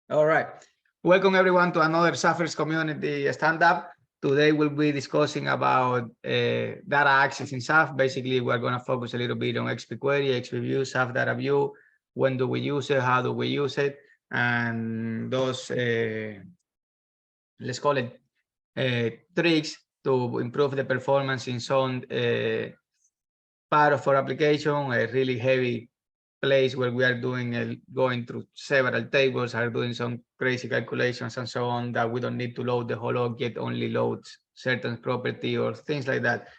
All right. Welcome everyone to another XAFers community stand-up. Today we'll be discussing about data access in XAF. Basically, we're going to focus a little bit on XPQuery, XPView, XafDataView. When do we use it? How do we use it? And those, let's call it tricks to improve the performance in some part of our application, a really heavy place where we are doing going through several tables, are doing some crazy calculations and so on, that we don't need to load the whole object, only loads certain property or things like that.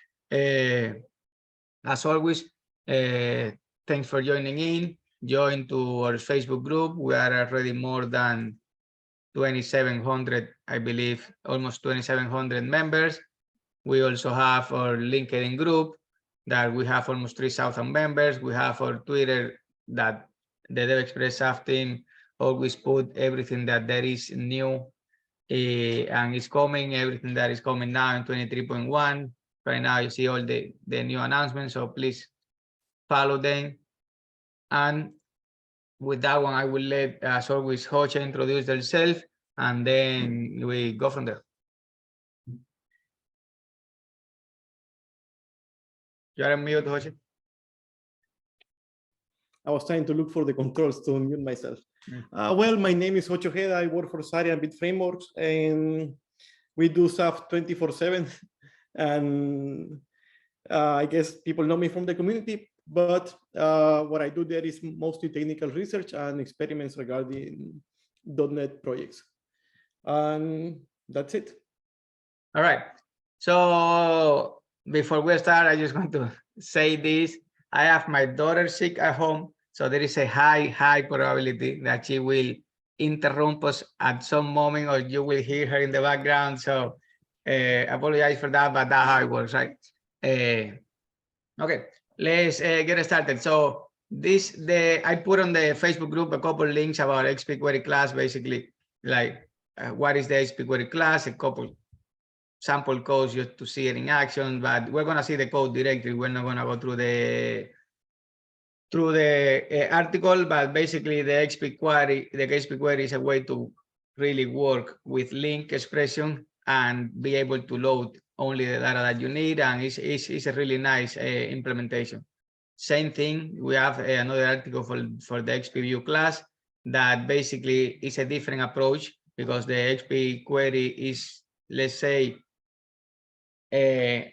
As always, thanks for joining in. Join to our Facebook group. We are already more than 2,700, I believe, almost 2,700 members. We also have our LinkedIn group that we have almost 3,000 members. We have our Twitter that the DevExpress XAF team always put everything that there is new and is coming, everything that is coming now in 23.1. Right now you see all the new announcements, so please follow them. And with that one, I will let, as always, Hocha introduce themselves, and then we go from there. You are on mute, Hocha. I was trying to look for the controls to unmute myself. Well, my name is Ocho Ojeda. I work for Sari and Bit Frameworks, and we do SAF 24/7. And I guess people know me from the community, but what I do there is mostly technical research and experiments regarding .NET projects. And that's it. All right. So before we start, I just want to say this. I have my daughter sick at home, so there is a high probability that she will interrupt us at some moment, or you will hear her in the background. So apologize for that, but that's how it works, right? Okay, let's get started. So I put on the Facebook group a couple links about XPQuery class, basically like what is the XPQuery class, a couple sample codes just to see it in action, but we're going to see the code directly. We're not going to go through the article, but basically the XPQuery is a way to really work with link expression and be able to load only the data that you need, and it's a really nice implementation. Same thing, we have another article for the XPView class that basically is a different approach, because the XPQuery is, let's say, a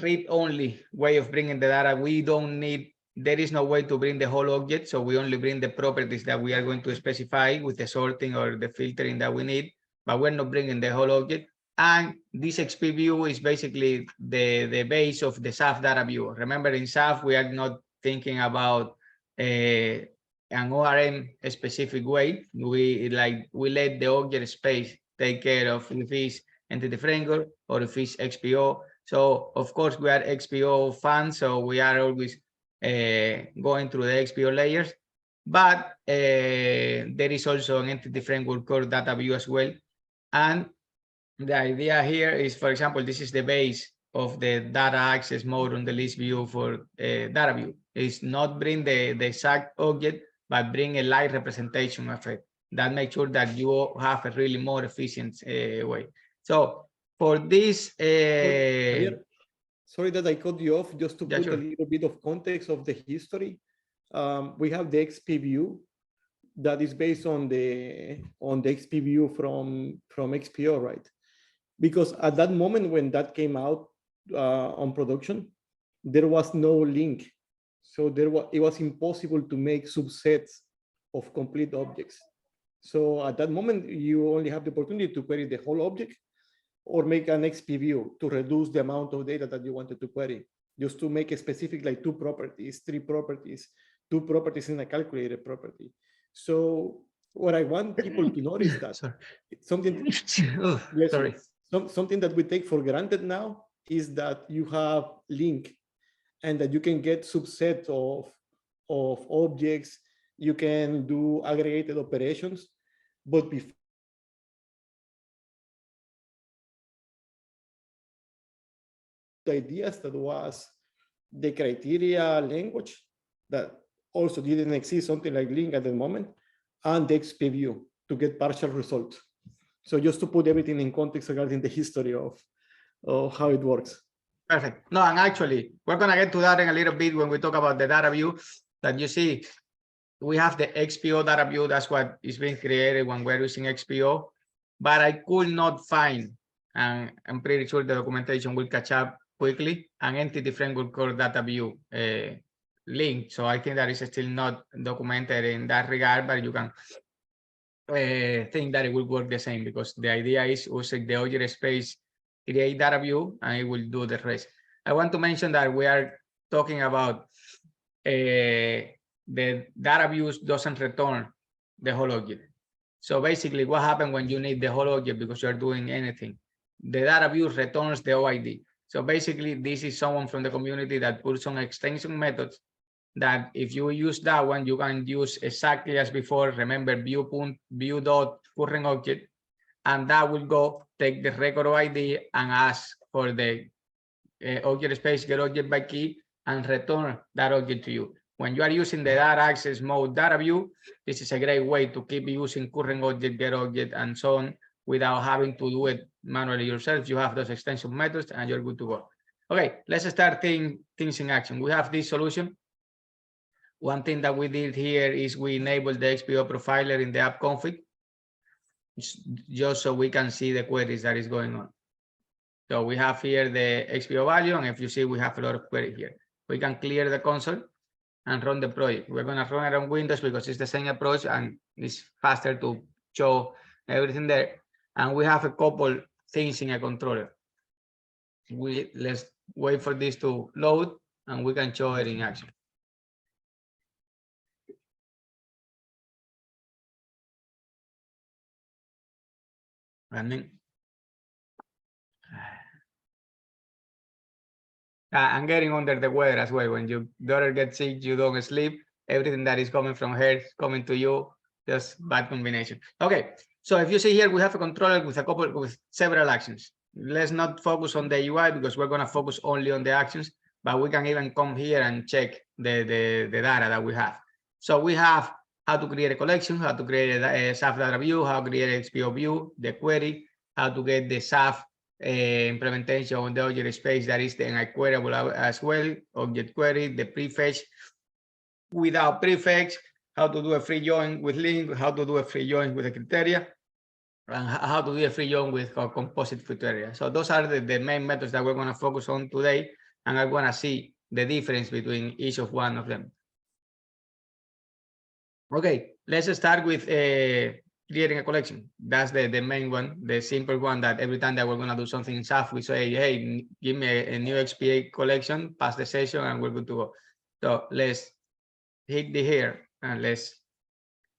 read-only way of bringing the data. We don't need, there is no way to bring the whole object, so we only bring the properties that we are going to specify with the sorting or the filtering that we need, but we're not bringing the whole object. And this XPView is basically the base of the XafDataView. Remember, in XAF, we are not thinking about an ORM specific way. We let the object space take care of if it's entity framework or if it's XPO. So of course we are XPO fans, so we are always going through the XPO layers, but there is also an entity framework called DataView as well. And the idea here is, for example, this is the base of the data access mode on the list view for DataView. It's not bring the exact object, but bring a light representation of it. That makes sure that you have a really more efficient way. So for this, sorry that I cut you off, just to put sure. a little bit of context of the history. We have the XPView that is based on the XPView from XPO, right? Because at that moment when that came out on production, there was no link, so it was impossible to make subsets of complete objects. So at that moment, you only have the opportunity to query the whole object, or make an XPView to reduce the amount of data that you wanted to query, just to make a specific, like 2 properties, 3 properties, 2 properties in a calculated property. So what I want people to notice that something, something that we take for granted now is that you have link, and that you can get subset of objects, you can do aggregated operations, but before the ideas that was the criteria language that also didn't exist, something like link at the moment. and the XPView to get partial results. So just to put everything in context regarding the history of how it works. Perfect. No, and actually, we're going to get to that in a little bit when we talk about the data view. That you see, we have the XPO data view. That's what is being created when we're using XPO. But I could not find, and I'm pretty sure the documentation will catch up quickly, an entity framework called data view link. So I think that is still not documented in that regard, but you can think that it will work the same, because the idea is using the object space, create data view, and it will do the rest. I want to mention that we are talking about the data views doesn't return the whole object. So basically, what happens when you need the whole object because you're doing anything? The data view returns the OID. So basically, this is someone from the community that puts some extension methods that if you use that one, you can use exactly as before. Remember, view dot current object, and that will go take the record OID and ask for the object space get object by key and return that object to you. When you are using the data access mode data view, this is a great way to keep using current object, get object, and so on without having to do it manually yourself. You have those extension methods and you're good to go. Okay, let's start things in action. We have this solution. One thing that we did here is we enabled the XPO profiler in the app config, just so we can see the queries that is going on. So we have here the XPO value, and if you see, we have a lot of queries here. We can clear the console and run the project. We're going to run it on Windows because it's the same approach and it's faster to show everything there. And we have a couple things in a controller. Let's wait for this to load and we can show it in action. Running. I'm getting under the weather as well. When your daughter gets sick, you don't sleep. Everything that is coming from her is coming to you. Just bad combination. Okay, so if you see here, we have a controller with several actions. Let's not focus on the UI because we're going to focus only on the actions. But we can even come here and check the data that we have. So we have how to create a collection, how to create a XafDataView, how to create an XPO view, the query, how to get the XAF implementation on the object space that is then queryable as well, object query, the prefetch without prefetch, how to do a free join with link, how to do a free join with a criteria, and how to do a free join with composite criteria. So those are the main methods that we're going to focus on today, and I'm going to see the difference between each of one of them. Okay, let's start with creating a collection. That's the main one, the simple one that every time that we're going to do something in XAF, we say, hey, give me a new XPA collection, pass the session, and we're good to go. So let's hit the here and let's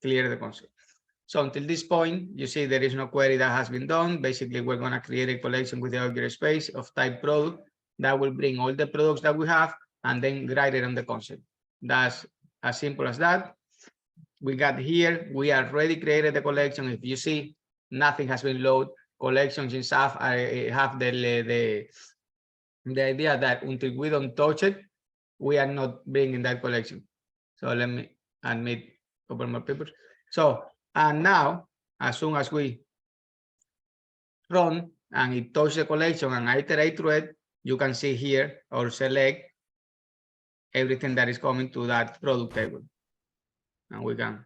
clear the console. So until this point, you see there is no query that has been done. Basically, we're going to create a collection with the object space of type product that will bring all the products that we have and then write it on the console. That's as simple as that. We got here, we already created the collection. If you see, nothing has been loaded. Collections in XAF have the idea that until we don't touch it, we are not bringing that collection. So let me admit a couple more people. So, and now, as soon as we run and it touches the collection and iterate through it, you can see here or select everything that is coming to that product table. And we can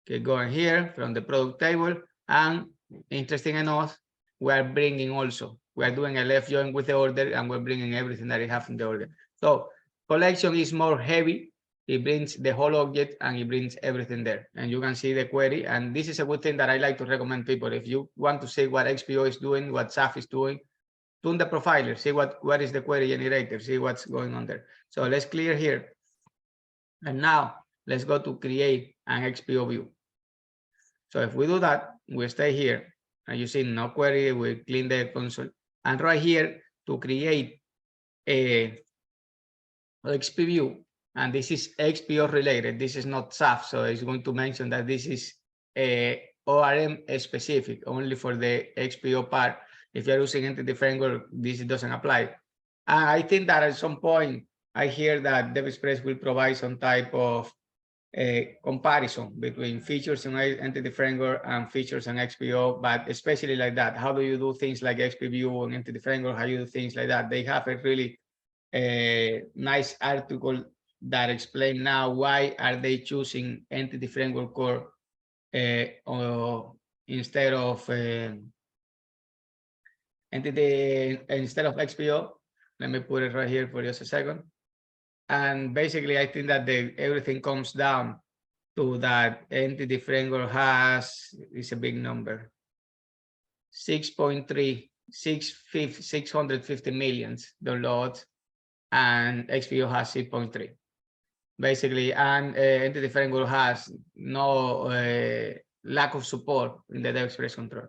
keep going here from the product table. And interesting enough, we are bringing also, we are doing a left join with the order and we're bringing everything that we have in the order. So collection is more heavy. It brings the whole object and it brings everything there. And you can see the query. And this is a good thing that I like to recommend people. If you want to see what XPO is doing, what XAF is doing, tune the profiler, see what is the query generator, see what's going on there. So let's clear here. And now let's go to create an XPO view. So if we do that, we stay here and you see no query, we clean the console. And right here to create a XPView, and this is XPO related, this is not XAF, so it's going to mention that this is a ORM specific, only for the XPO part. If you're using Entity Framework, this doesn't apply. I think that at some point, I hear that DevExpress will provide some type of comparison between features in Entity Framework and features in XPO, but especially like that. How do you do things like XPView and Entity Framework? How you do things like that? They have a really nice article that explain now why are they choosing Entity Framework Core instead of instead of XPO. Let me put it right here for just a second. And basically, I think that everything comes down to that Entity Framework is a big number, 650 million downloads, and XPO has 6.3. Basically, and Entity Framework has no lack of support in the Dev Express control.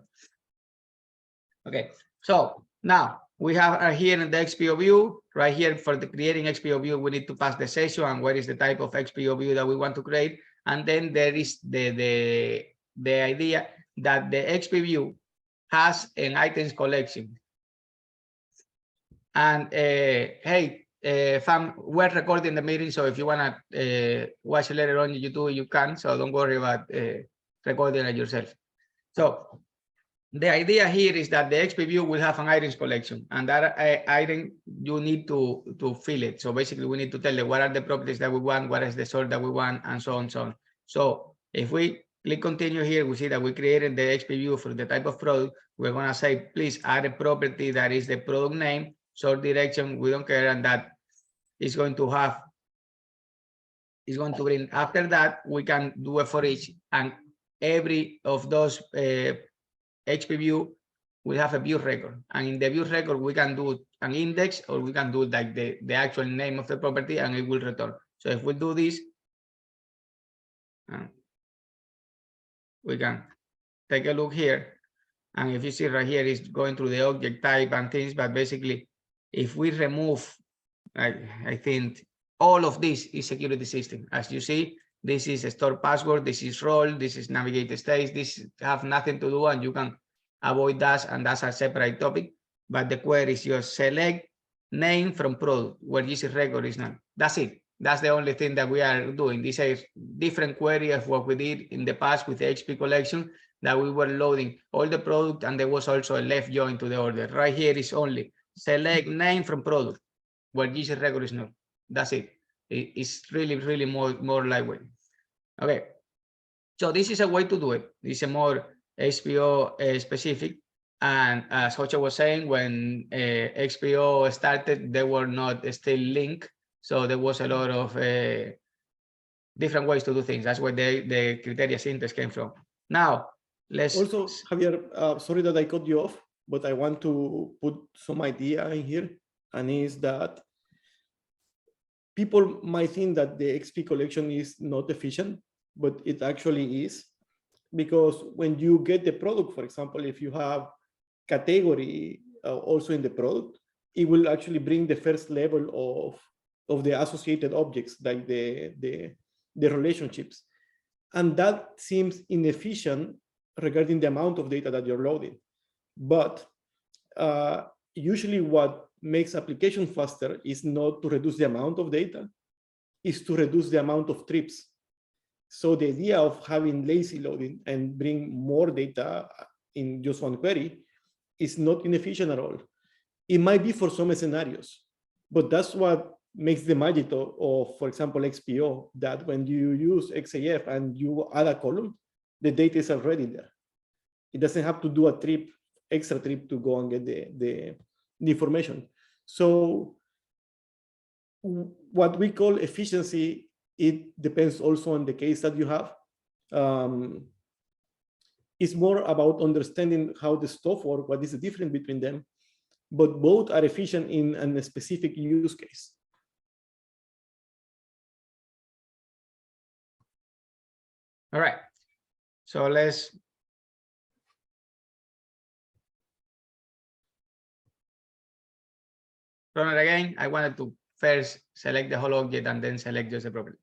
Okay, so now we have here in the XPO view, right here for the creating XPO view, we need to pass the session and what is the type of XPO view that we want to create. And then there is the idea that the XPView has an items collection. And hey, fam, we're recording the meeting, so if you wanna watch it later on YouTube, you can. So don't worry about recording it yourself. So the idea here is that the XPView will have an items collection, and that item you need to fill it. So basically, we need to tell them what are the properties that we want, what is the sort that we want, and so on, so on. So if we click continue here, we see that we created the XPView for the type of product. We're gonna say, please add a property that is the product name, sort direction, we don't care, and that is going to have, is going to bring. After that, we can do a for each, and every of those XPView will have a view record, and in the view record we can do an index, or we can do like the actual name of the property, and it will return. So if we do this, we can take a look here, and if you see right here, it's going through the object type and things. But basically, if we remove, I think all of this is security system. As you see, this is a store password, this is role, this is navigate states, this have nothing to do, and you can avoid that, and that's a separate topic. But the query is just select name from product where this record is not. That's it. That's the only thing that we are doing. This is different query of what we did in the past with the HP collection, that we were loading all the product, and there was also a left join to the order. Right here is only select name from product where this record is not. That's it. It's really more lightweight. Okay, so this is a way to do it. It's a more XPO specific, and as Jocho was saying, when XPO started, they were not still linked, so there was a lot of different ways to do things. That's where the criteria syntax came from. Now, let's also, Javier, sorry that I cut you off, but I want to put some idea in here, and is that people might think that the XP collection is not efficient, but it actually is, because when you get the product, for example, if you have category also in the product, it will actually bring the first level of the associated objects, like the relationships. And that seems inefficient regarding the amount of data that you're loading. But usually what makes application faster is not to reduce the amount of data, is to reduce the amount of trips. So the idea of having lazy loading and bring more data in just one query is not inefficient at all. It might be for some scenarios, but that's what makes the magic of, for example, XPO, that when you use XAF and you add a column, the data is already there. It doesn't have to do a extra trip to go and get the information. So what we call efficiency, it depends also on the case that you have. It's more about understanding how the stuff works, what is the difference between them, but both are efficient in a specific use case. All right, so let's run it again. I wanted to first select the whole object and then select just the property.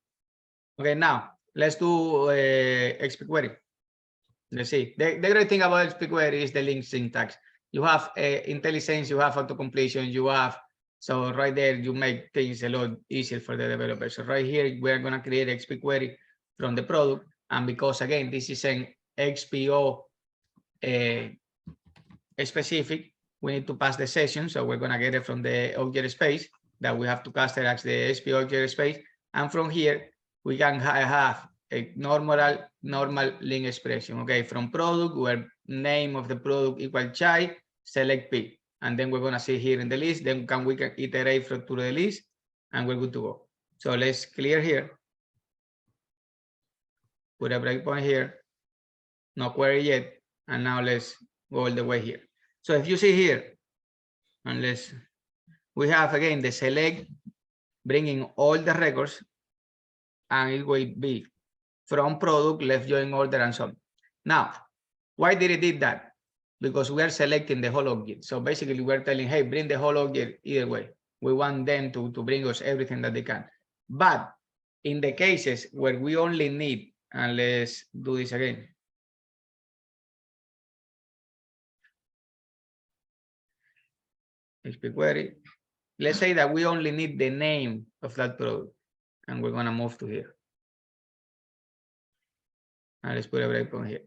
Okay, now let's do XPQuery. Let's see. The great thing about XPQuery is the link syntax. You have IntelliSense, you have auto-completion, you have, so right there you make things a lot easier for the developer. So right here, we're going to create XPQuery from the product. And because again, this is an XPO specific, we need to pass the session. So we're gonna get it from the object space that we have to caster as the XP object space. And from here, we can have a normal link expression. Okay, from product, where name of the product equal chai, select P. And then we're gonna see here in the list, then we can iterate through the list and we're good to go. So let's clear here. Put a breakpoint here. No query yet. And now let's go all the way here. So if you see here, unless we have again the select bringing all the records, and it will be from product, left join order, and so on. Now, why did it do that? Because we are selecting the whole object. So basically, we're telling, hey, bring the whole object either way. We want them to bring us everything that they can. But in the cases where we only need, and let's do this again. XPQuery. Let's say that we only need the name of that product, and we're going to move to here. And let's put a breakpoint here.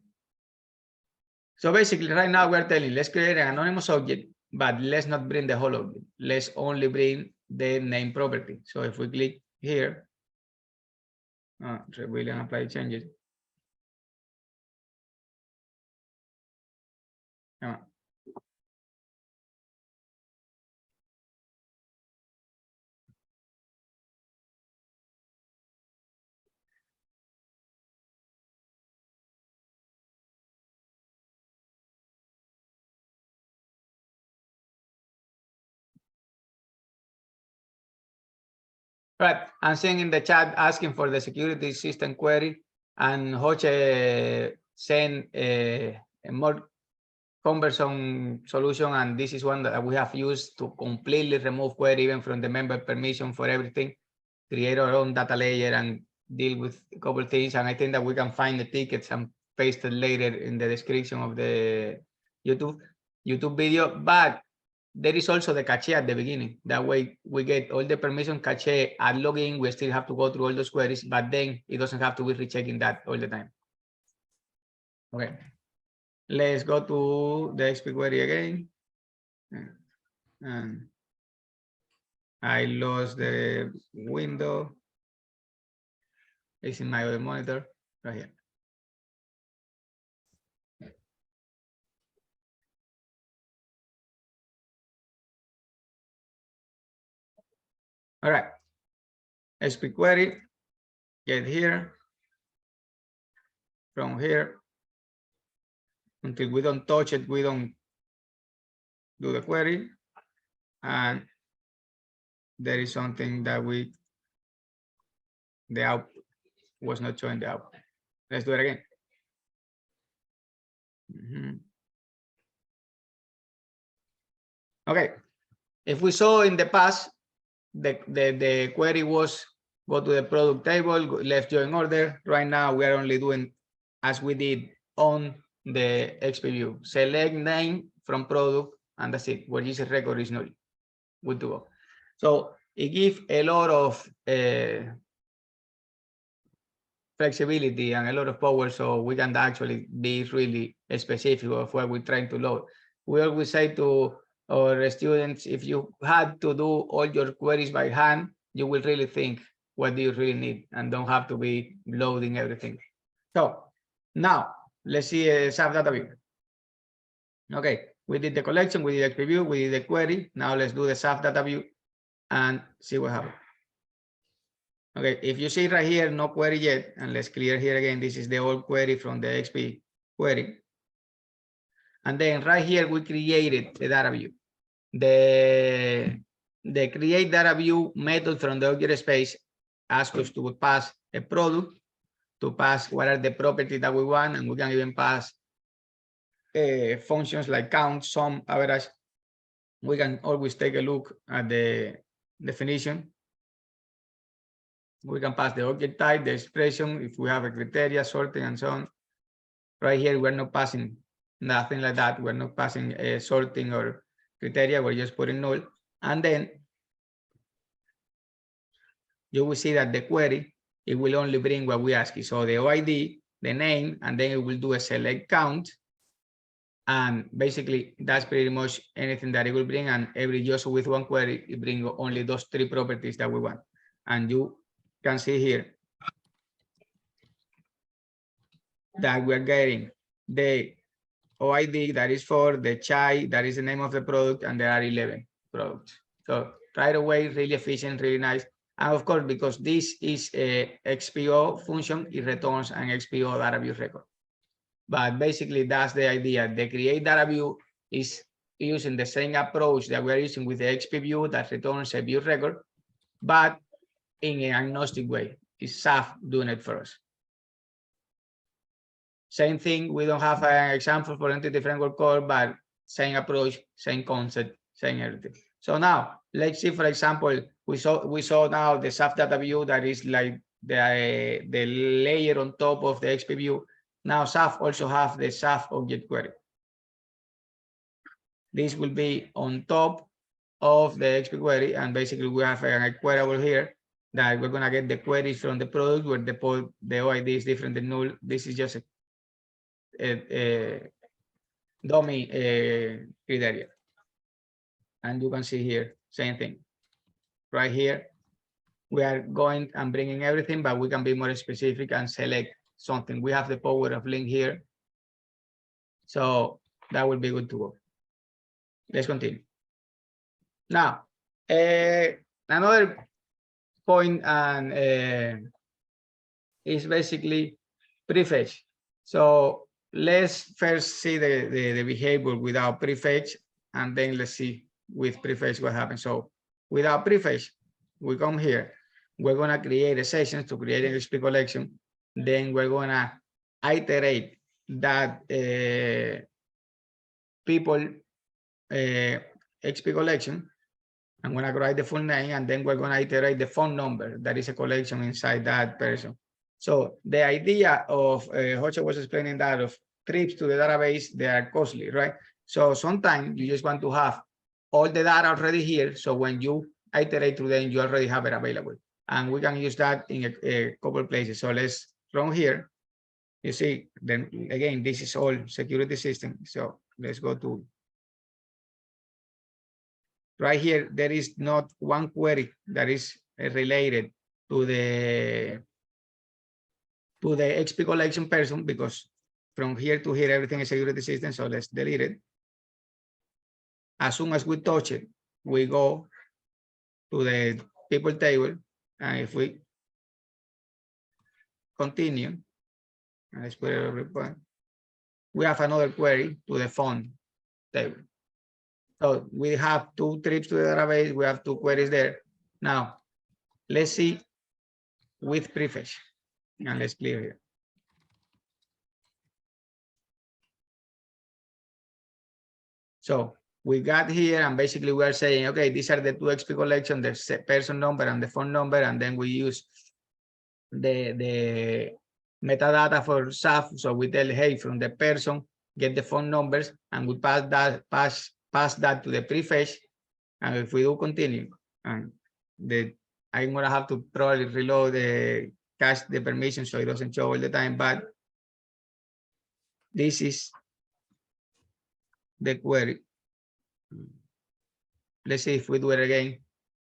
So basically, right now we're telling, let's create an anonymous object, but let's not bring the whole object. Let's only bring the name property. So if we click here, reveal and apply changes. Come on. Right, I'm seeing in the chat asking for the security system query, and Hoche sent a more cumbersome solution, and this is one that we have used to completely remove query even from the member permission for everything, create our own data layer and deal with a couple of things. And I think that we can find the tickets and paste it later in the description of the YouTube video. But there is also the cache at the beginning. That way we get all the permission cache at login. We still have to go through all those queries, but then it doesn't have to be rechecking that all the time. Okay. Let's go to the XPQuery again. And I lost the window. It's in my other monitor right here. All right. XPQuery, get here. From here, until we don't touch it, we don't do the query. And there is something that the output was not showing the output. Let's do it again. Okay. If we saw in the past, the query was go to the product table, left join order. Right now, we are only doing as we did on the XPView. Select name from product, and that's it. Where user record is null. Good to go. So it gives a lot of flexibility and a lot of power, so we can actually be really specific of what we're trying to load. We always say to our students, if you had to do all your queries by hand, you will really think, what do you really need? And don't have to be loading everything. So now let's see a XafDataView. Okay, we did the collection, we did XPView, we did the query. Now let's do the XafDataView and see what happens. Okay, if you see right here, no query yet, and let's clear here again. This is the old query from the XPQuery. And then right here, we created the data view. The create data view method from the object space asks us to pass a product, to pass what are the properties that we want, and we can even pass functions like count, sum, average. We can always take a look at the definition. We can pass the object type, the expression, if we have a criteria, sorting, and so on. Right here, we're not passing nothing like that. We're not passing a sorting or criteria. We're just putting null. And then you will see that the query it will only bring what we ask. So the OID, the name, and then it will do a select count. And basically, that's pretty much anything that it will bring. And every user with one query, it brings only those 3 properties that we want. And you can see here that we're getting the OID that is for the chai, that is the name of the product, and there are 11 products. So right away, really efficient, really nice. And of course, because this is a XPO function, it returns an XPO data view record. But basically, that's the idea. The create data view is using the same approach that we're using with the XPView that returns a view record, but in an agnostic way. It's XAF doing it for us. Same thing, we don't have an example for entity framework call, but same approach, same concept, same everything. So now let's see, for example, we saw now the XafDataView that is like the layer on top of the XPView. Now XAF also have the XAF object query. This will be on top of the XPQuery, and basically we have a queryable here that we're gonna get the queries from the product where the OID is different than null. This is just a dummy criteria. And you can see here, same thing. Right here, we are going and bringing everything, but we can be more specific and select something. We have the power of link here. So that will be good to go. Let's continue. Now, another point and is basically prefetch. So let's first see the behavior without prefetch, and then let's see with prefetch what happens. So without prefetch, we come here. We're gonna create a session to create an XP collection. Then we're gonna iterate that people XP collection. I'm gonna write the full name, and then we're gonna iterate the phone number that is a collection inside that person. So the idea of Hocha was explaining that of trips to the database, they are costly, right? So sometimes you just want to have all the data already here. So when you iterate to them, you already have it available. And we can use that in a couple of places. So let's run here. You see, then again, this is all security system. So let's go to right here. There is not one query that is related to the XP collection person, because from here to here, everything is security system. So let's delete it. As soon as we touch it, we go to the people table. And if we continue, and let's put it every point, we have another query to the phone table. So we have 2 trips to the database. We have 2 queries there. Now, let's see with prefetch. And let's clear here. So we got here, and basically we are saying, okay, these are the 2 XP collections, the person number and the phone number, and then we use the metadata for XAF. So we tell, hey, from the person, get the phone numbers, and we pass that to the prefetch. And if we do continue, and I'm gonna have to probably reload the cache the permission so it doesn't show all the time, but this is the query. Let's see if we do it again.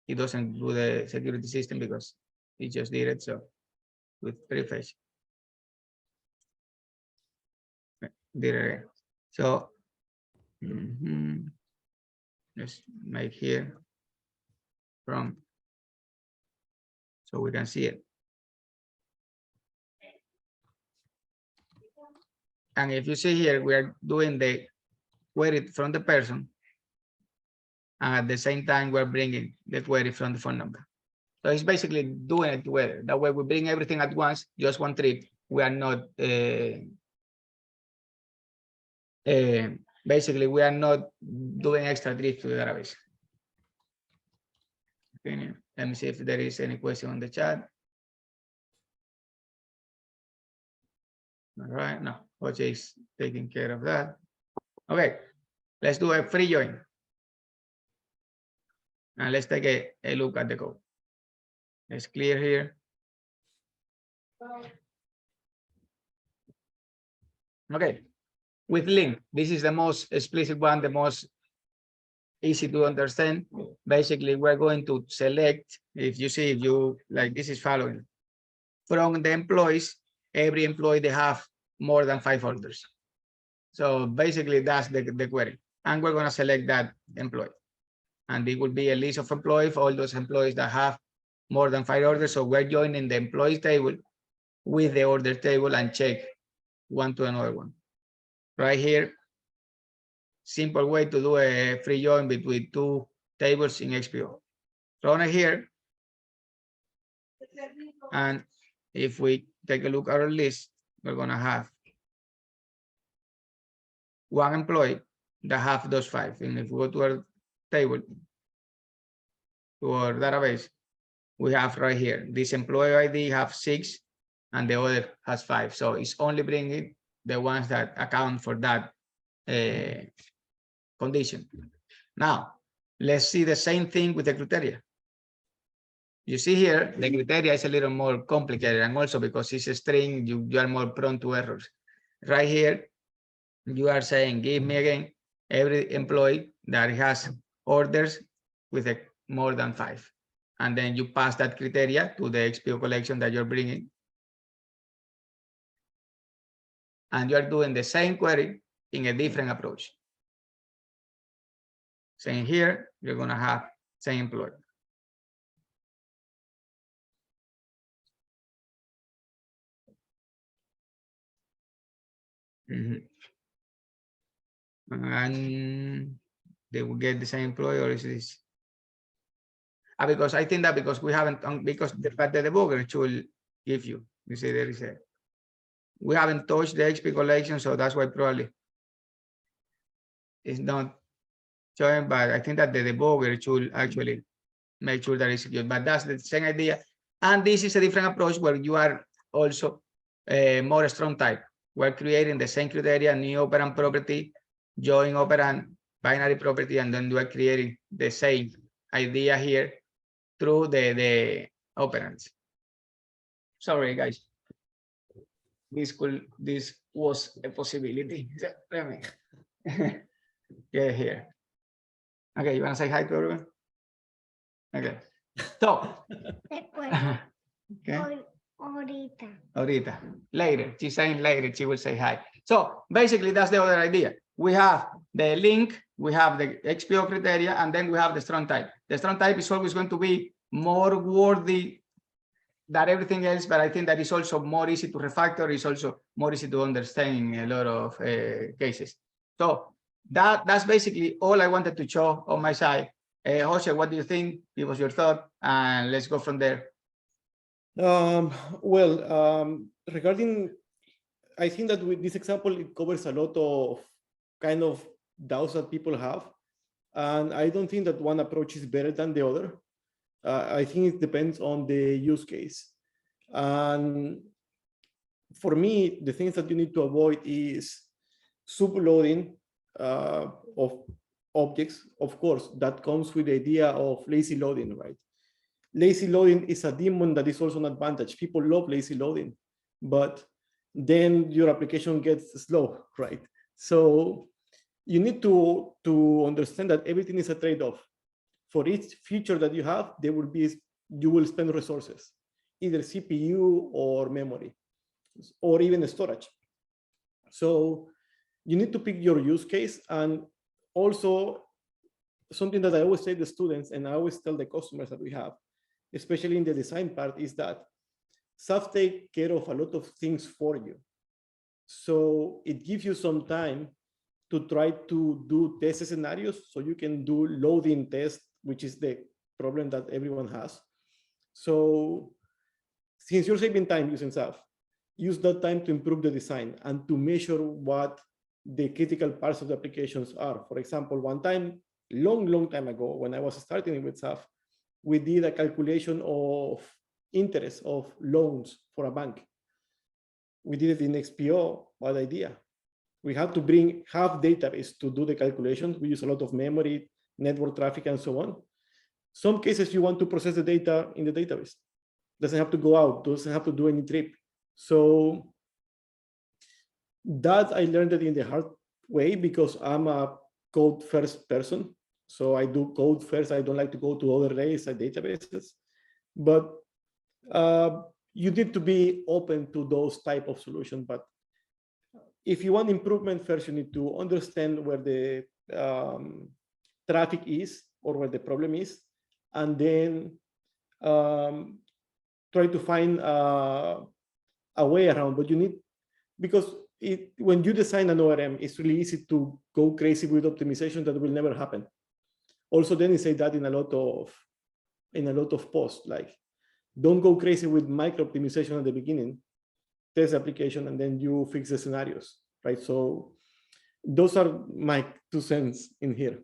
It doesn't do the security system because it just did it. So with prefetch, did it again. So let's make here from so we can see it. And if you see here, we are doing the query from the person, and at the same time, we're bringing the query from the phone number. So it's basically doing it together. That way, we bring everything at once, just one trip. We are not basically we are not doing extra trips to the database. Okay, let me see if there is any question on the chat. All right, no, Jose is taking care of that. Okay, let's do a free join. And let's take a look at the code. Let's clear here. Okay, with link, this is the most explicit one, the most easy to understand. Basically, we're going to select, if you like, this is following. From the employees, every employee, they have more than 5 orders. So basically, that's the query. And we're going to select that employee. And it will be a list of employees for all those employees that have more than 5 orders. So we're joining the employees table with the order table and check one to another one. Right here, simple way to do a free join between 2 tables in XPO. Run it here. And if we take a look at our list, we're going to have one employee that have those 5. And if we go to our table, to our database, we have right here, this employee ID have 6 and the other has 5. So it's only bringing the ones that account for that condition. Now, let's see the same thing with the criteria. You see here, the criteria is a little more complicated, and also because it's a string, you are more prone to errors. Right here, you are saying, give me again every employee that has orders with more than 5. And then you pass that criteria to the XPO collection that you're bringing. And you're doing the same query in a different approach. Same here, you're going to have same employee. And they will get the same employee, or is this? Because I think that because we haven't, because the debugger should give you. You see, there is a. We haven't touched the XP collection, so that's why probably it's not showing. But I think that the debugger should actually make sure that it's good. But that's the same idea. And this is a different approach where you are also more strong type. We're creating the same criteria, new operand property, join operand, binary property, and then we are creating the same idea here through the operands. Sorry, guys. This was a possibility. Let me get here. Okay, you want to say hi to everyone? Okay. So. Okay. Ahorita. Later. She's saying later, she will say hi. So basically, that's the other idea. We have the link, we have the XPO criteria, and then we have the strong type. The strong type is always going to be more worthy than everything else, but I think that is also more easy to refactor. It's also more easy to understand in a lot of cases. So that's basically all I wanted to show on my side. Jose, what do you think? Give us your thought, and let's go from there. Regarding, I think that with this example, it covers a lot of kind of doubts that people have. And I don't think that one approach is better than the other. I think it depends on the use case. And for me, the things that you need to avoid is subloading of objects. Of course, that comes with the idea of lazy loading, right? Lazy loading is a demon that is also an advantage. People love lazy loading, but then your application gets slow, right? So you need to understand that everything is a trade-off. For each feature that you have, you will spend resources, either CPU or memory, or even storage. So you need to pick your use case. And also something that I always say to students, and I always tell the customers that we have, especially in the design part, is that XAF take care of a lot of things for you. So it gives you some time to try to do test scenarios, so you can do loading tests, which is the problem that everyone has. So since you're saving time using XAF, use that time to improve the design and to measure what the critical parts of the applications are. For example, one time, long time ago, when I was starting with XAF, we did a calculation of interest of loans for a bank. We did it in XPO. Bad idea. We have to bring half database to do the calculations. We use a lot of memory, network traffic, and so on. Some cases you want to process the data in the database. Doesn't have to go out, doesn't have to do any trip. So that I learned it in the hard way because I'm a code first person. So I do code first. I don't like to go to other layers like databases. But you need to be open to those type of solutions. But if you want improvement first, you need to understand where the traffic is or where the problem is, and then try to find a way around. But you need, because when you design an ORM, it's really easy to go crazy with optimization that will never happen. Also, then you say that in a lot of posts, like don't go crazy with micro optimization at the beginning, test the application, and then you fix the scenarios, right? So those are my 2 cents in here.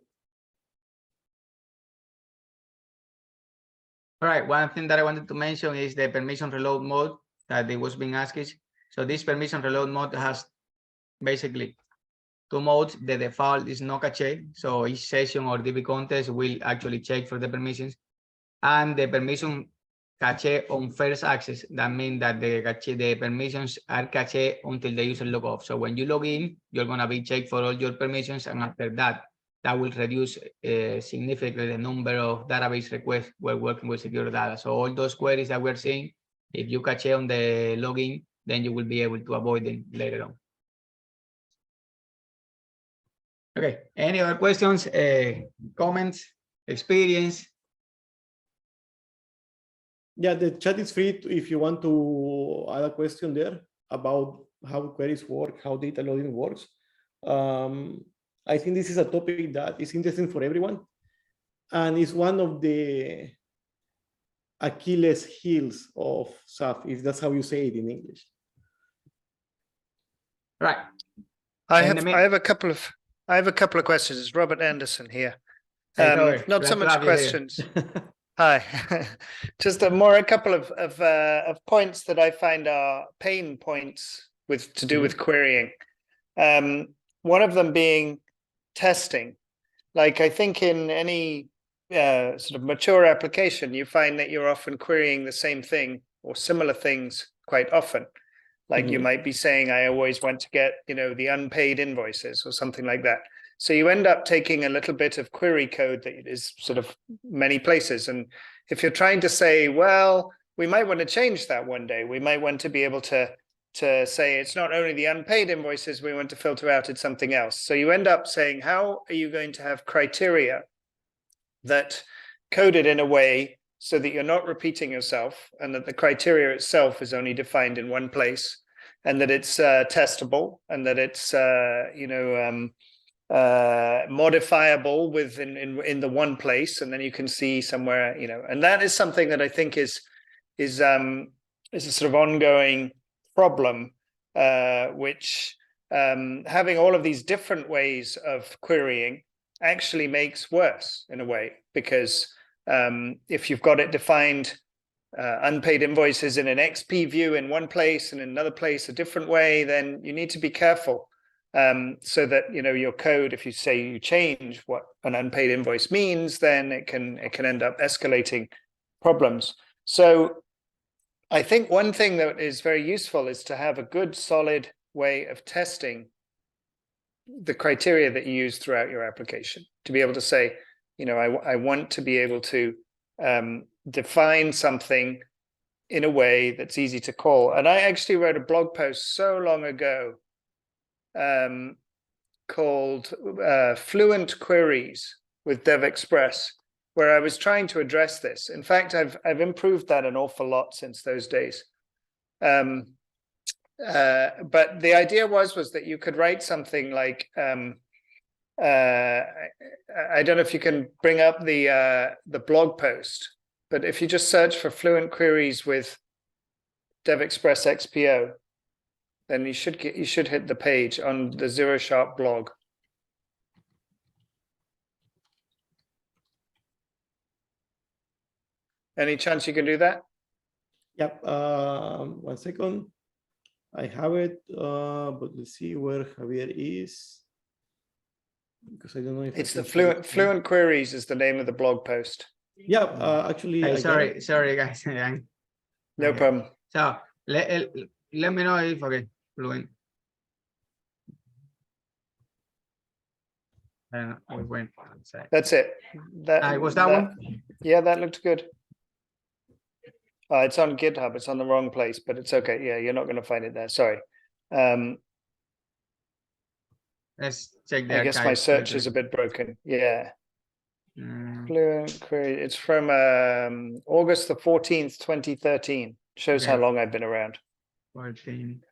All right, one thing that I wanted to mention is the permission reload mode that it was being asked. So this permission reload mode has basically 2 modes. The default is no cache. So each session or DB contest will actually check for the permissions. And the permission cache on first access, that means that the permissions are cache until the user log off. So when you log in, you're going to be checked for all your permissions, and after that, that will reduce significantly the number of database requests when working with secure data. So all those queries that we're seeing, if you cache on the login, then you will be able to avoid them later on. Okay, any other questions, comments, experience? Yeah, the chat is free if you want to add a question there about how queries work, how data loading works. I think this is a topic that is interesting for everyone, and it's one of the Achilles heels of XAF, if that's how you say it in English. Right. I have a couple of questions. It's Robert Anderson here. Not so much questions. Hi, just a couple of points that I find are pain points to do with querying. One of them being testing. Like I think in any sort of mature application, you find that you're often querying the same thing or similar things quite often. Like you might be saying, I always want to get, the unpaid invoices or something like that. So you end up taking a little bit of query code that is sort of many places. And if you're trying to say, well, we might want to change that one day, we might want to be able to say it's not only the unpaid invoices we want to filter out, it's something else. So you end up saying, how are you going to have criteria that coded in a way so that you're not repeating yourself, and that the criteria itself is only defined in one place, and that it's testable, and that it's modifiable in the one place, and then you can see somewhere, and that is something that I think is a sort of ongoing problem, which having all of these different ways of querying actually makes worse in a way, because if you've got it defined unpaid invoices in an XPView in one place and in another place a different way, then you need to be careful. So that your code, if you say you change what an unpaid invoice means, then it can end up escalating problems. So I think one thing that is very useful is to have a good solid way of testing the criteria that you use throughout your application, to be able to say, I want to be able to define something in a way that's easy to call. And I actually wrote a blog post so long ago called Fluent Queries with DevExpress, where I was trying to address this. In fact, I've improved that an awful lot since those days. But the idea was that you could write something like, I don't know if you can bring up the blog post, but if you just search for Fluent Queries with DevExpress XPO, then you should hit the page on the Zero Sharp blog. Any chance you can do that? Yep. 1 second. I have it, but let's see where Javier is, because I don't know if it's the Fluent Queries is the name of the blog post. Yeah, actually. Hey, sorry, guys. No problem. So Let me know if, okay, Fluent. And we went. That's it. That was that one? Yeah, that looked good. It's on GitHub. It's on the wrong place, but it's okay. Yeah, you're not going to find it there. Sorry. Let's check the I guess my search is a bit broken. Yeah. Fluent query. It's from August the 14th, 2013. Shows how long I've been around. 14.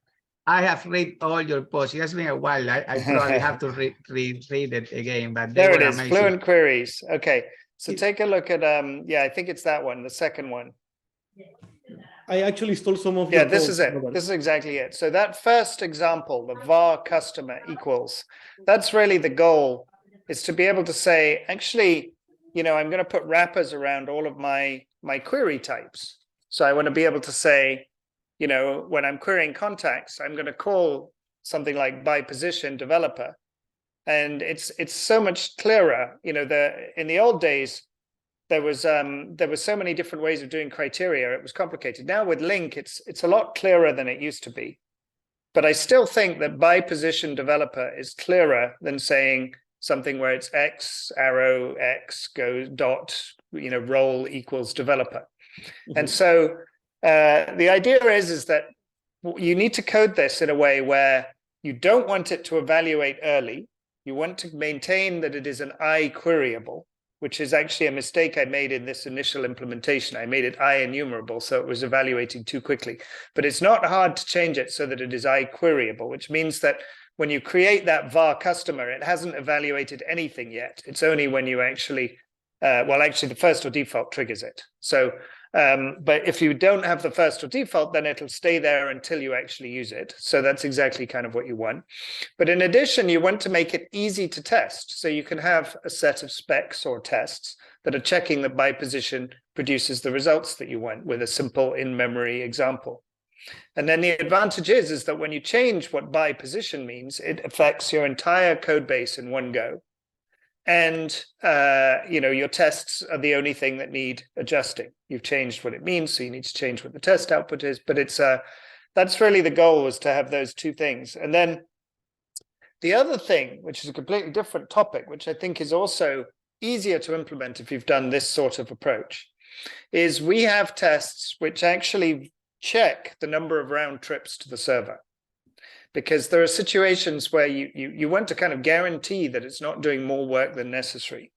I have read all your posts. It has been a while. I probably have to read it again. But there it is. Amazing. Fluent queries. Okay. So take a look at yeah, I think it's that one, the second one. I actually stole some of yeah, this is it. This is exactly it. So that first example, the var customer equals, that's really the goal, is to be able to say, actually, you know, I'm going to put wrappers around all of my query types. So I want to be able to say, you know, when I'm querying contacts, I'm going to call something like by position developer. And it's so much clearer. You know, in the old days, there was so many different ways of doing criteria. It was complicated. Now with link, it's a lot clearer than it used to be. But I still think that by position developer is clearer than saying something where it's X arrow X goes dot, you know, role equals developer. And so the idea is that you need to code this in a way where you don't want it to evaluate early. You want to maintain that it is an I queryable, which is actually a mistake I made in this initial implementation. I made it I enumerable, so it was evaluating too quickly. But it's not hard to change it so that it is I queryable, which means that when you create that var customer, it hasn't evaluated anything yet. It's only when you actually, well, actually the first or default triggers it. So, but if you don't have the first or default, then it'll stay there until you actually use it. So that's exactly kind of what you want. But in addition, you want to make it easy to test. So you can have a set of specs or tests that are checking that by position produces the results that you want with a simple in-memory example. And then the advantage is that when you change what by position means, it affects your entire code base in one go. And, you know, your tests are the only thing that need adjusting. You've changed what it means, so you need to change what the test output is. But it's that's really the goal, was to have those two things. And then the other thing, which is a completely different topic, which I think is also easier to implement if you've done this sort of approach, is we have tests which actually check the number of round trips to the server. Because there are situations where you want to kind of guarantee that it's not doing more work than necessary.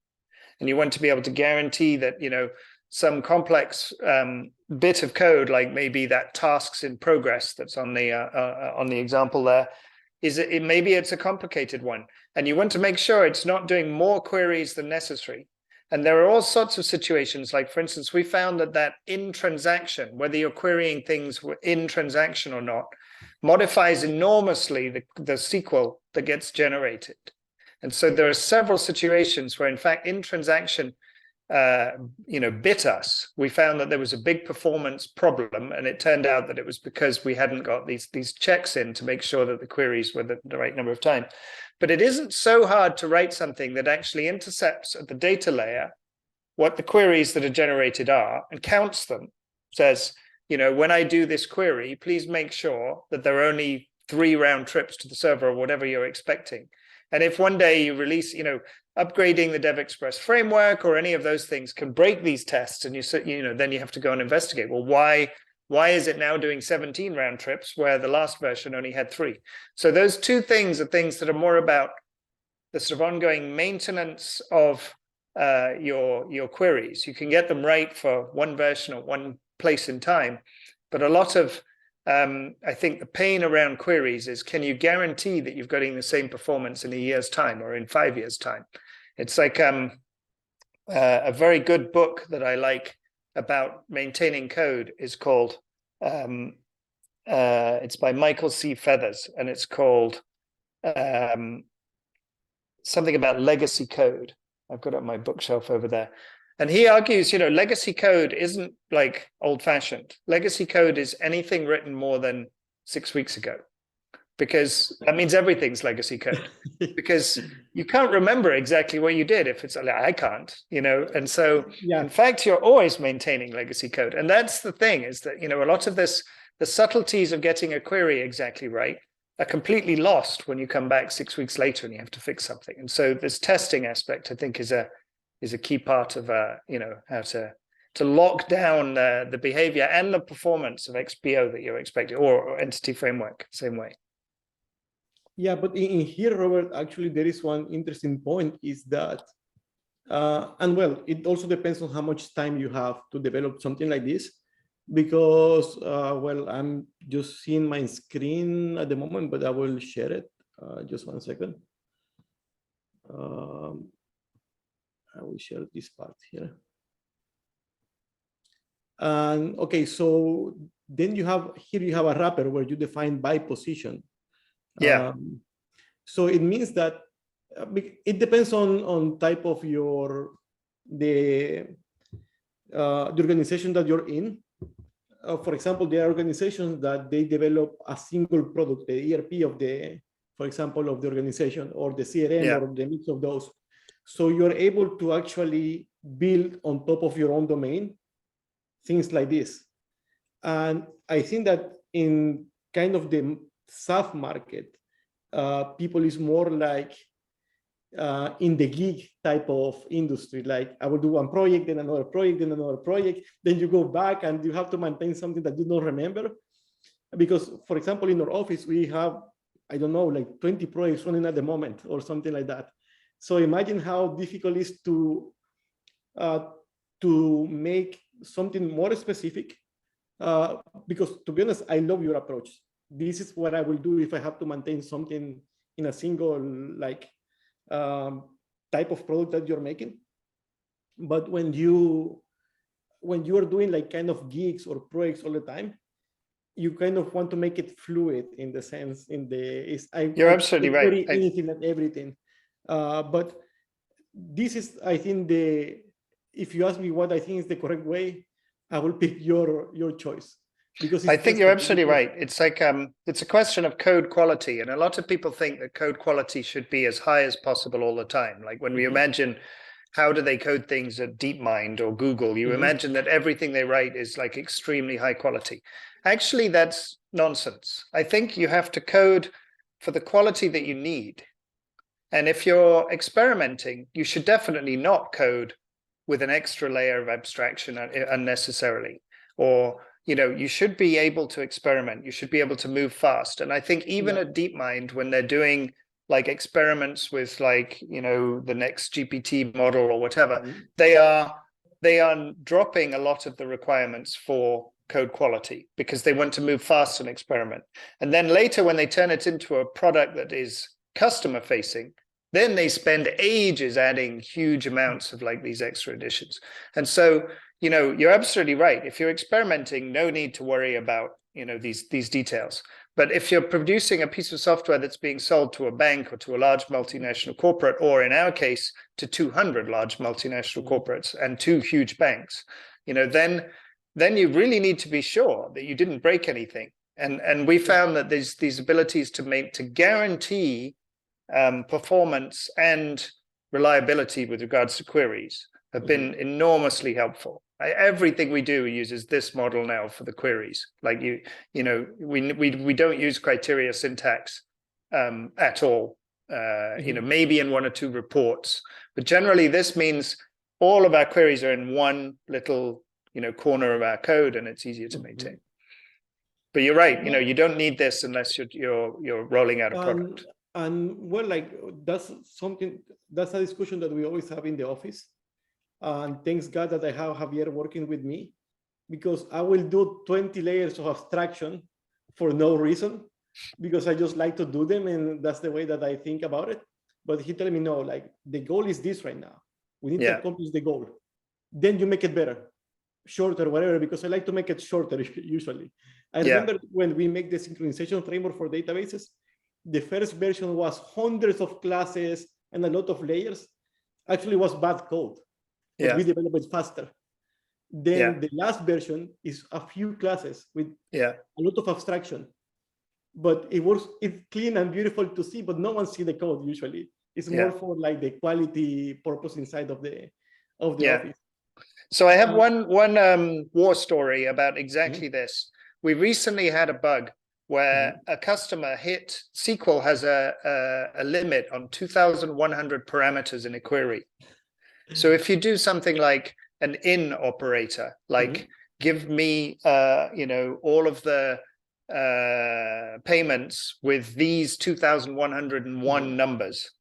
And you want to be able to guarantee that, you know, some complex bit of code, like maybe that tasks in progress that's on the example there, maybe it's a complicated one. And you want to make sure it's not doing more queries than necessary. And there are all sorts of situations, like, for instance, we found that in transaction, whether you're querying things in transaction or not, modifies enormously the SQL that gets generated. And so there are several situations where, in fact, in transaction, you know, bit us. We found that there was a big performance problem, and it turned out that it was because we hadn't got these checks in to make sure that the queries were the right number of times. But it isn't so hard to write something that actually intercepts at the data layer what the queries that are generated are and counts them, says, you know, when I do this query, please make sure that there are only 3 round trips to the server or whatever you're expecting. And if one day you release, you know, upgrading the DevExpress framework or any of those things can break these tests, and you know, then you have to go and investigate. Well, why is it now doing 17 round trips where the last version only had 3? So those two things are things that are more about the sort of ongoing maintenance of your queries. You can get them right for one version or one place in time, but a lot of I think the pain around queries is, can you guarantee that you've getting the same performance in a year's time or in 5 years' time? It's like a very good book that I like about maintaining code is called, it's by Michael C. Feathers, and it's called something about legacy code. I've got it on my bookshelf over there. And he argues, you know, legacy code isn't like old-fashioned. Legacy code is anything written more than 6 weeks ago, because that means everything's legacy code, because you can't remember exactly what you did if it's, I can't, you know. And so, yeah, in fact, you're always maintaining legacy code. And that's the thing, is that, you know, a lot of this the subtleties of getting a query exactly right are completely lost when you come back 6 weeks later and you have to fix something. And so this testing aspect, I think, is a key part of you know, how to lock down the behavior and the performance of XPO that you're expecting, or entity framework, same way. Yeah, but in here, Robert, actually, there is one interesting point is that, and well, it also depends on how much time you have to develop something like this, because, well, I'm just seeing my screen at the moment, but I will share it. Just 1 second. I will share this part here. And okay, so then you have a wrapper where you define by position. Yeah. So it means that it depends on type of the organization that you're in. For example, there are organizations that they develop a single product, the ERP of for example, of the organization, or the CRM, or the mix of those. So you're able to actually build on top of your own domain things like this. And I think that in kind of the SAF market, people is more like in the gig type of industry. Like, I will do one project, then another project, then another project. Then you go back and you have to maintain something that you don't remember. Because, for example, in our office, we have, I don't know, like 20 projects running at the moment or something like that. So imagine how difficult it is to make something more specific. Because, to be honest, I love your approach. This is what I will do if I have to maintain something in a single like type of product that you're making. But when you are doing like kind of gigs or projects all the time, you kind of want to make it fluid in the sense you're absolutely right. Anything and everything. But this is, I think, if you ask me what I think is the correct way, I will pick your choice. Because I think you're absolutely right. It's like it's a question of code quality, and a lot of people think that code quality should be as high as possible all the time. Like when we imagine how do they code things at DeepMind or Google, you imagine that everything they write is like extremely high quality. Actually, that's nonsense. I think you have to code for the quality that you need. And if you're experimenting, you should definitely not code with an extra layer of abstraction unnecessarily, or you know, you should be able to experiment. You should be able to move fast. And I think even at DeepMind, when they're doing like experiments with like, you know, the next GPT model or whatever, they are dropping a lot of the requirements for code quality because they want to move fast and experiment. And then later, when they turn it into a product that is customer facing, then they spend ages adding huge amounts of like these extra additions. And so, you know, you're absolutely right. If you're experimenting, no need to worry about, you know, these details. But if you're producing a piece of software that's being sold to a bank or to a large multinational corporate, or in our case, to 200 large multinational corporates and 2 huge banks, you know, then you really need to be sure that you didn't break anything. And we found that these abilities to guarantee performance and reliability with regards to queries have been enormously helpful. Everything we do uses this model now for the queries. Like you know, we don't use criteria syntax at all. You know, maybe in 1 or 2 reports, but generally this means all of our queries are in one little, you know, corner of our code, and it's easier to maintain. But you're right. You know, you don't need this unless you're rolling out a product. And well, like that's a discussion that we always have in the office. And thanks God that I have Javier working with me, because I will do 20 layers of abstraction for no reason, because I just like to do them, and that's the way that I think about it. But he telling me, no, like the goal is this right now. We need to accomplish the goal. Then you make it better, shorter, whatever, because I like to make it shorter usually. I remember when we make the synchronization framework for databases, the first version was hundreds of classes and a lot of layers. Actually, it was bad code. But we develop it faster. Then the last version is a few classes with a lot of abstraction. But it's clean and beautiful to see, but no one see the code usually. It's more for like the quality purpose inside of the office. So I have one war story about exactly this. we recently had a bug where a customer hit, SQL has a limit on 2,100 parameters in a query. So if you do something like an in operator, like give me, you know, all of the payments with these 2,101 numbers,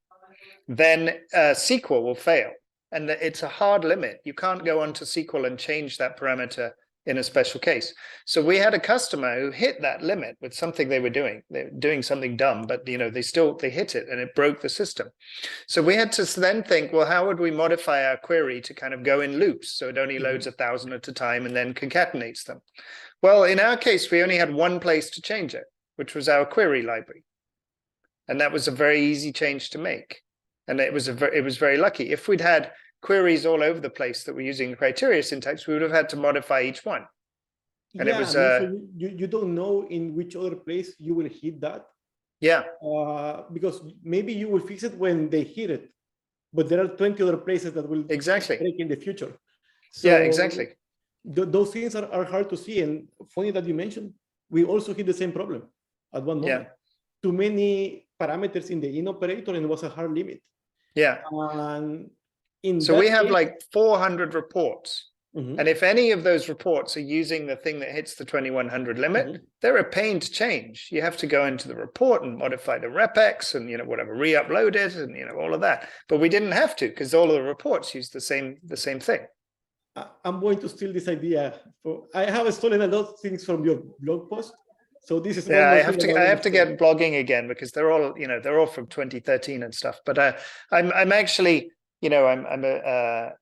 then SQL will fail. And it's a hard limit. You can't go onto SQL and change that parameter in a special case. So we had a customer who hit that limit with something they were doing. They were doing something dumb, but you know, they hit it and it broke the system. So we had to then think, well, how would we modify our query to kind of go in loops so it only loads 1,000 at a time and then concatenates them? Well, in our case, we only had one place to change it, which was our query library. And that was a very easy change to make. And it was very lucky. If we'd had queries all over the place that were using criteria syntax, we would have had to modify each one. And it was so you don't know in which other place you will hit that. Yeah. Because maybe you will fix it when they hit it, but there are 20 other places that will break in the future. So yeah, exactly. Those things are hard to see. And funny that you mentioned, we also hit the same problem at one moment. Too many parameters in the in operator, and it was a hard limit. Yeah. And so we have like 400 reports. And if any of those reports are using the thing that hits the 2100 limit, they're a pain to change. You have to go into the report and modify the regex and, you know, whatever, re-upload it and, you know, all of that. But we didn't have to because all of the reports use the same thing. I'm going to steal this idea. I have stolen a lot of things from your blog post. So this is I have to get blogging again because they're all, you know, they're all from 2013 and stuff. But I'm actually, you know, I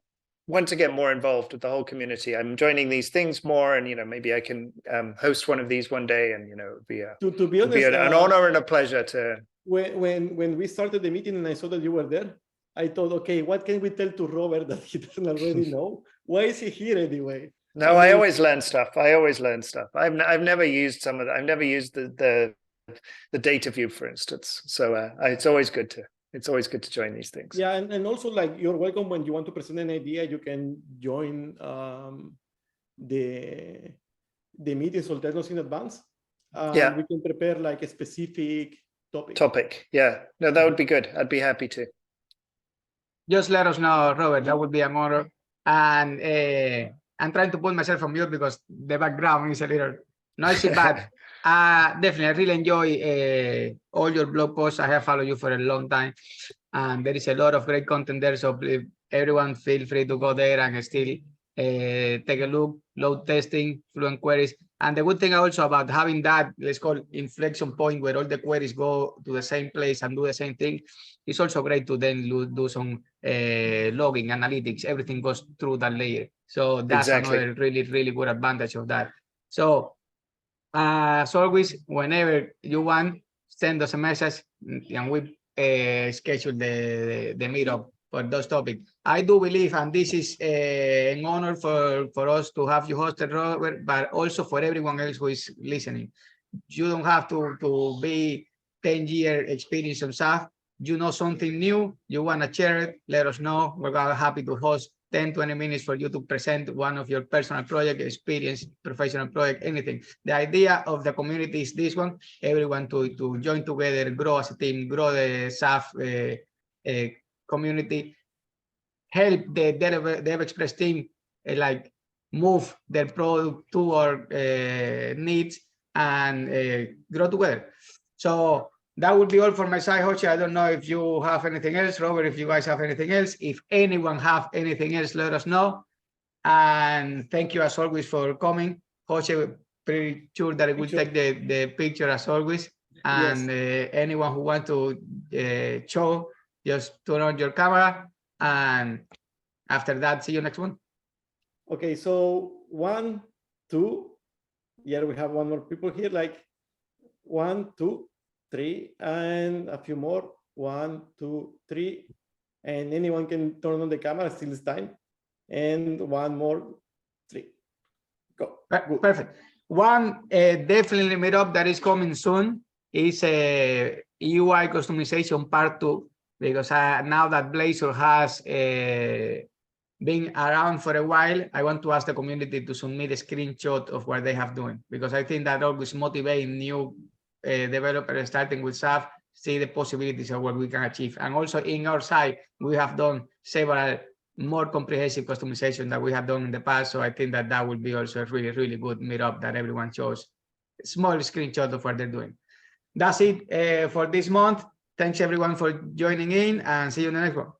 want to get more involved with the whole community. I'm joining these things more, and you know, maybe I can host one of these one day, and you know, it'd be to be honest, an honor and a pleasure to. When we started the meeting and I saw that you were there, I thought, okay, what can we tell to Robert that he doesn't already know? Why is he here anyway? No, I always learn stuff. I've never used some of that. I've never used the data view, for instance. So it's always good to join these things. Yeah, and also like you're welcome when you want to present an idea, you can join the meetings or tell us in advance. We can prepare like a specific topic. Yeah, no, that would be good. I'd be happy to. Just let us know, Robert. That would be an honor. And I'm trying to put myself on mute because the background is a little noisy, but definitely, I really enjoy all your blog posts. I have followed you for a long time, and there is a lot of great content there. So everyone feel free to go there and still take a look, load testing, fluent queries. And the good thing also about having that, let's call inflection point where all the queries go to the same place and do the same thing, it's also great to then do some logging, analytics, everything goes through that layer. So that's another really, really good advantage of that. So as always, whenever you want, send us a message and we schedule the meetup for those topics. I do believe, and this is an honor for us to have you hosted, Robert, but also for everyone else who is listening. You don't have to be 10-year experience on SAF. You know something new, you want to share it, let us know. We're happy to host 10-20 minutes for you to present one of your personal project, experience, professional project, anything. The idea of the community is this one, everyone to join together, grow as a team, grow the SAF community, help the Dev Express team like move their product to our needs and grow together. So that would be all for my side, Jose. I don't know if you have anything else, Robert, if you guys have anything else. If anyone have anything else, let us know. And thank you as always for coming. Jose, pretty sure that it will take the picture as always. And anyone who wants to show, just turn on your camera. And after that, see you next one. Okay, so 1, 2. Yeah, we have one more people here, like 1, 2, 3, and a few more. 1, 2, 3. And anyone can turn on the camera, still is time. And one more, 3. Go. Perfect. One definitely meetup that is coming soon is a UI customization part 2, because now that Blazor has been around for a while, I want to ask the community to submit a screenshot of what they have doing, because I think that always motivates new developers starting with XAF, see the possibilities of what we can achieve. And also in our site, we have done several more comprehensive customization that we have done in the past. So I think that that will be also a really, really good meetup that everyone shows a small screenshot of what they're doing. That's it for this month. Thanks everyone for joining in, and see you in the next one.